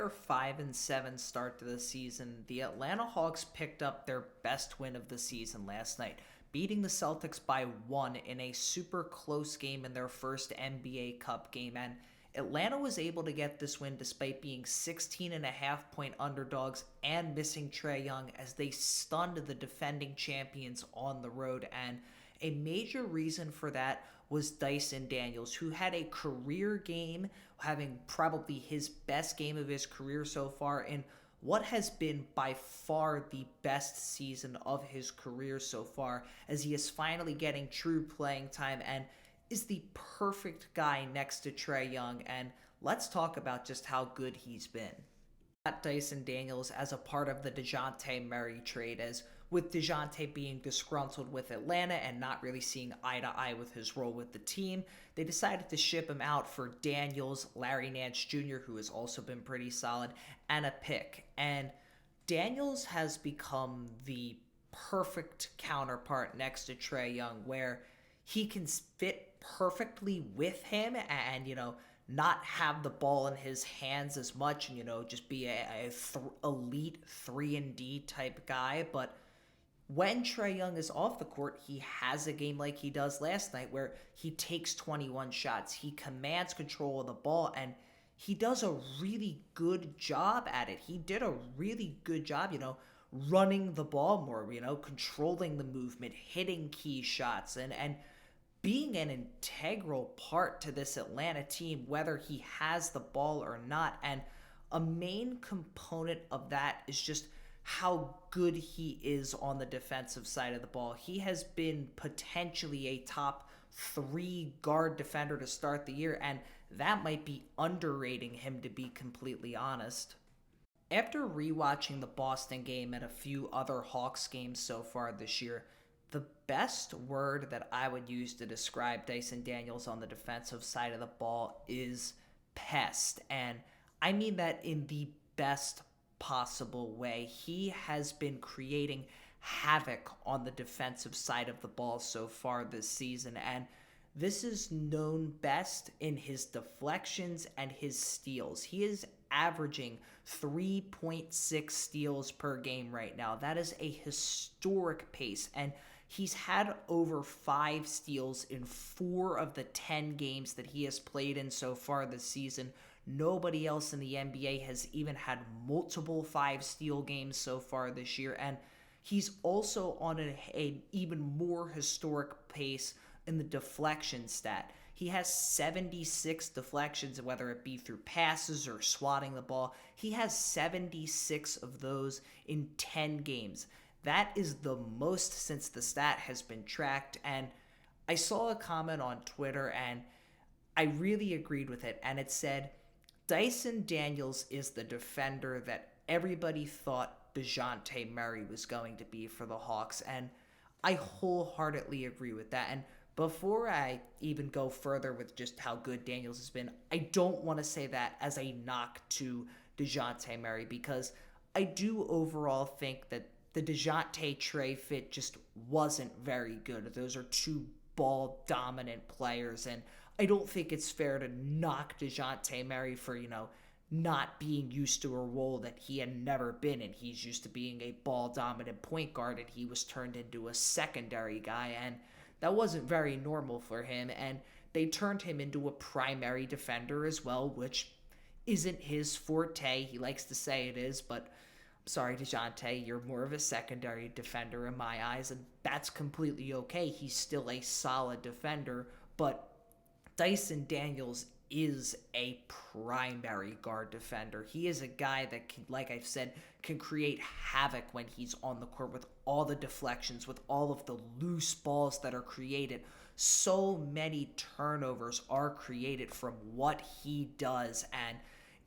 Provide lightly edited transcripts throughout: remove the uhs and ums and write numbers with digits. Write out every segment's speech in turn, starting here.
Their 5-7 start to the season, the Atlanta Hawks picked up their best win of the season last night, beating the Celtics by 1 in a super close game in their first NBA Cup game. And Atlanta was able to get this win despite being 16.5 point underdogs and missing Trae Young as they stunned the defending champions on the road. And a major reason for that was Dyson Daniels, who had a career game, having probably his best game of his career so far in what has been by far the best season of his career so far, as he is finally getting true playing time and is the perfect guy next to Trae Young. And let's talk about just how good he's been. Dyson Daniels as a part of the Dejounte Murray trade, as with Dejounte being disgruntled with Atlanta and not really seeing eye to eye with his role with the team, they decided to ship him out for Daniels, Larry Nance Jr., who has also been pretty solid, and a pick. And Daniels has become the perfect counterpart next to Trae Young, where he can fit perfectly with him and, not have the ball in his hands as much and, just be elite 3-and-D type guy. But when Trae Young is off the court, he has a game like he does last night where he takes 21 shots. He commands control of the ball, and he does a really good job at it. He did a really good job, running the ball more, controlling the movement, hitting key shots, and being an integral part to this Atlanta team, whether he has the ball or not. And a main component of that is just how good he is on the defensive side of the ball. He has been potentially a top 3 guard defender to start the year, and that might be underrating him, to be completely honest. After rewatching the Boston game and a few other Hawks games so far this year, the best word that I would use to describe Dyson Daniels on the defensive side of the ball is pest. And I mean that in the best possible way. He has been creating havoc on the defensive side of the ball so far this season. And this is known best in his deflections and his steals. He is averaging 3.6 steals per game right now. That is a historic pace. And he's had over 5 steals in 4 of the 10 games that he has played in so far this season. Nobody else in the NBA has even had multiple 5-steal games so far this year. And he's also on an even more historic pace in the deflection stat. He has 76 deflections, whether it be through passes or swatting the ball. He has 76 of those in 10 games. That is the most since the stat has been tracked. And I saw a comment on Twitter and I really agreed with it. And it said, Dyson Daniels is the defender that everybody thought Dejounte Murray was going to be for the Hawks. And I wholeheartedly agree with that. And before I even go further with just how good Daniels has been, I don't want to say that as a knock to Dejounte Murray, because I do overall think that the Dejounte Trae fit just wasn't very good. Those are 2 ball dominant players, and I don't think it's fair to knock Dejounte Murray for, not being used to a role that he had never been in. He's used to being a ball dominant point guard, and he was turned into a secondary guy, and that wasn't very normal for him. And they turned him into a primary defender as well, which isn't his forte. He likes to say it is, but sorry, Dejounte, you're more of a secondary defender in my eyes, and that's completely okay. He's still a solid defender, but Dyson Daniels is a primary guard defender. He is a guy that can, like I've said, can create havoc when he's on the court with all the deflections, with all of the loose balls that are created. So many turnovers are created from what he does, and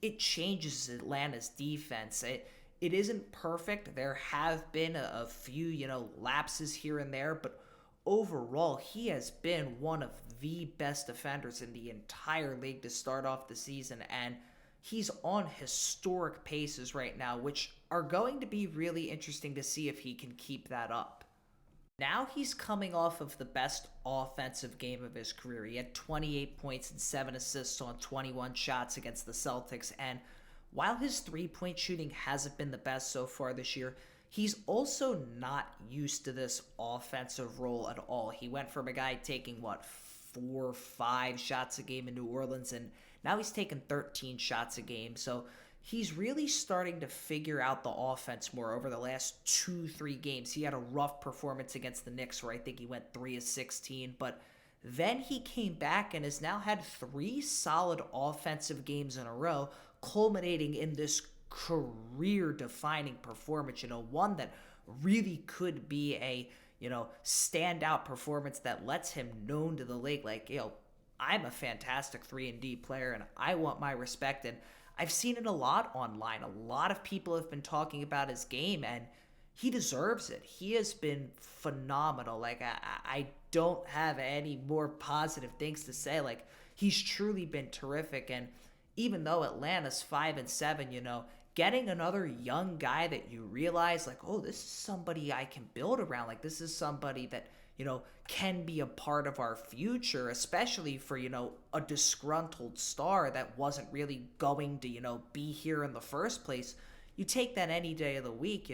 it changes Atlanta's defense. It isn't perfect. There have been a few, lapses here and there, but overall, he has been one of the best defenders in the entire league to start off the season, and he's on historic paces right now, which are going to be really interesting to see if he can keep that up. Now he's coming off of the best offensive game of his career. He had 28 points and 7 assists on 21 shots against the Celtics, and while his three-point shooting hasn't been the best so far this year, he's also not used to this offensive role at all. He went from a guy taking, 4 or 5 shots a game in New Orleans, and now he's taking 13 shots a game. So he's really starting to figure out the offense more over the last 2-3 games. He had a rough performance against the Knicks where I think he went 3 of 16, but then he came back and has now had 3 solid offensive games in a row, culminating in this career-defining performance, one that really could be a, standout performance that lets him known to the league, like, I'm a fantastic 3-and-D player and I want my respect. And I've seen it a lot online. A lot of people have been talking about his game, and he deserves it. He has been phenomenal. Like, I don't have any more positive things to say. Like, he's truly been terrific. And even though Atlanta's 5-7, getting another young guy that you realize, like, oh, this is somebody I can build around. Like, this is somebody that, can be a part of our future, especially for, a disgruntled star that wasn't really going to, be here in the first place. You take that any day of the week,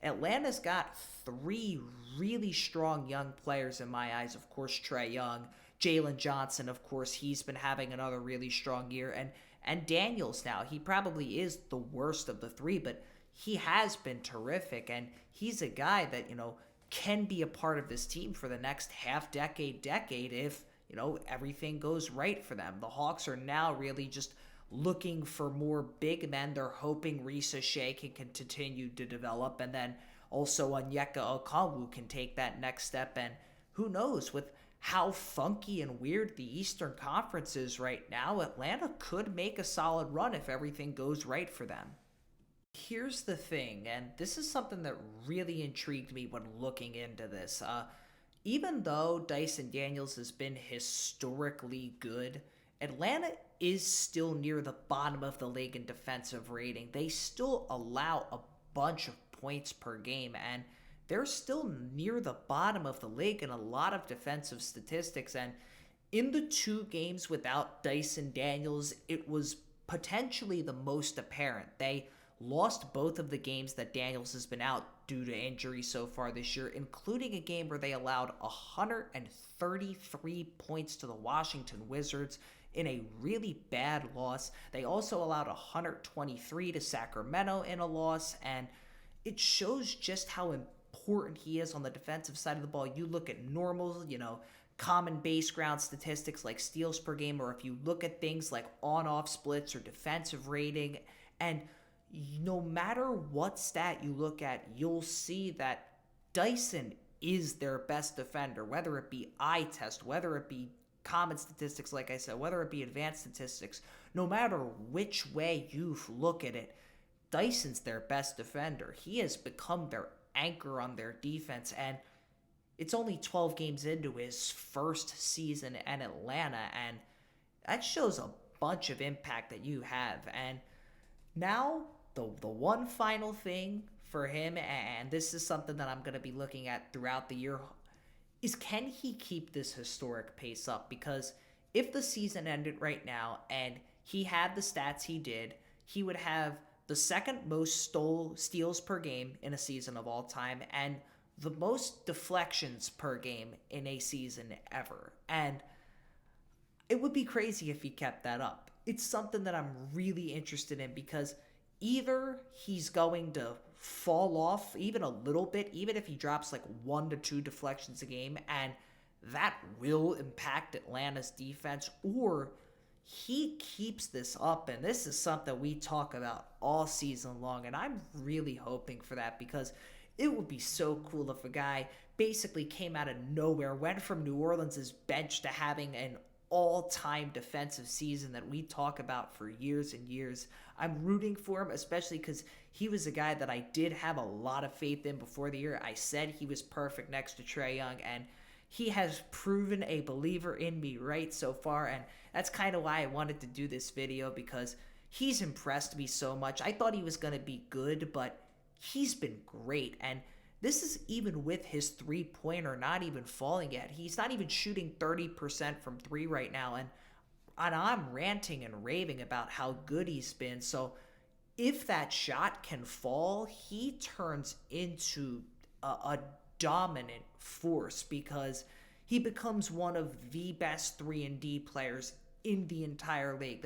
Atlanta's got 3 really strong young players in my eyes. Of course, Trae Young, Jalen Johnson, of course, he's been having another really strong year. And Daniels now, he probably is the worst of the 3, but he has been terrific. And he's a guy that, can be a part of this team for the next decade if, everything goes right for them. The Hawks are now really just looking for more big men. They're hoping Risa Shea can continue to develop, and then also Onyeka Okongwu can take that next step. And who knows, with how funky and weird the Eastern Conference is right now, Atlanta could make a solid run if everything goes right for them. Here's the thing, and this is something that really intrigued me when looking into this. Even though Dyson Daniels has been historically good, Atlanta is still near the bottom of the league in defensive rating. They still allow a bunch of points per game, and they're still near the bottom of the league in a lot of defensive statistics. And in the 2 games without Dyson Daniels, it was potentially the most apparent. They lost both of the games that Daniels has been out due to injury so far this year, including a game where they allowed 133 points to the Washington Wizards in a really bad loss. They also allowed 123 to Sacramento in a loss, and it shows just how important he is on the defensive side of the ball. You look at normal, common base ground statistics like steals per game, or if you look at things like on-off splits or defensive rating, and no matter what stat you look at, you'll see that Dyson is their best defender, whether it be eye test, whether it be common statistics, like I said, whether it be advanced statistics. No matter which way you look at it, Dyson's their best defender. He has become their anchor on their defense, and it's only 12 games into his first season in Atlanta, and that shows a bunch of impact that you have. And now, the one final thing for him, and this is something that I'm going to be looking at throughout the year, is can he keep this historic pace up? Because if the season ended right now and he had the stats he did, he would have the second most steals per game in a season of all time and the most deflections per game in a season ever. And it would be crazy if he kept that up. It's something that I'm really interested in, because either he's going to fall off even a little bit, even if he drops like 1 to 2 deflections a game, and that will impact Atlanta's defense, or he keeps this up. And this is something we talk about all season long, and I'm really hoping for that, because it would be so cool if a guy basically came out of nowhere, went from New Orleans' bench to having an all-time defensive season that we talk about for years and years. I'm rooting for him, especially because he was a guy that I did have a lot of faith in before the year. I said he was perfect next to Trae Young, and he has proven a believer in me right so far, and that's kind of why I wanted to do this video, because he's impressed me so much. I thought he was going to be good, but he's been great, and this is even with his three-pointer not even falling yet. He's not even shooting 30% from 3 right now, and I'm ranting and raving about how good he's been. So if that shot can fall, he turns into a dominant force because he becomes one of the best 3-and-D players in the entire league.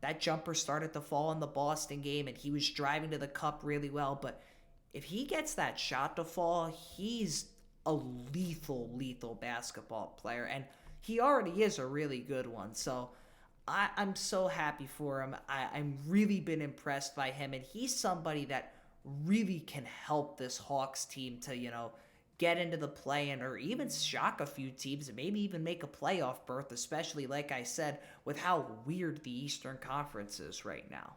That jumper started to fall in the Boston game and he was driving to the cup really well, but if he gets that shot to fall, he's a lethal basketball player, and he already is a really good one. So I'm so happy for him. I'm really been impressed by him, and he's somebody that really can help this Hawks team to, get into the play-in or even shock a few teams and maybe even make a playoff berth, especially, like I said, with how weird the Eastern Conference is right now.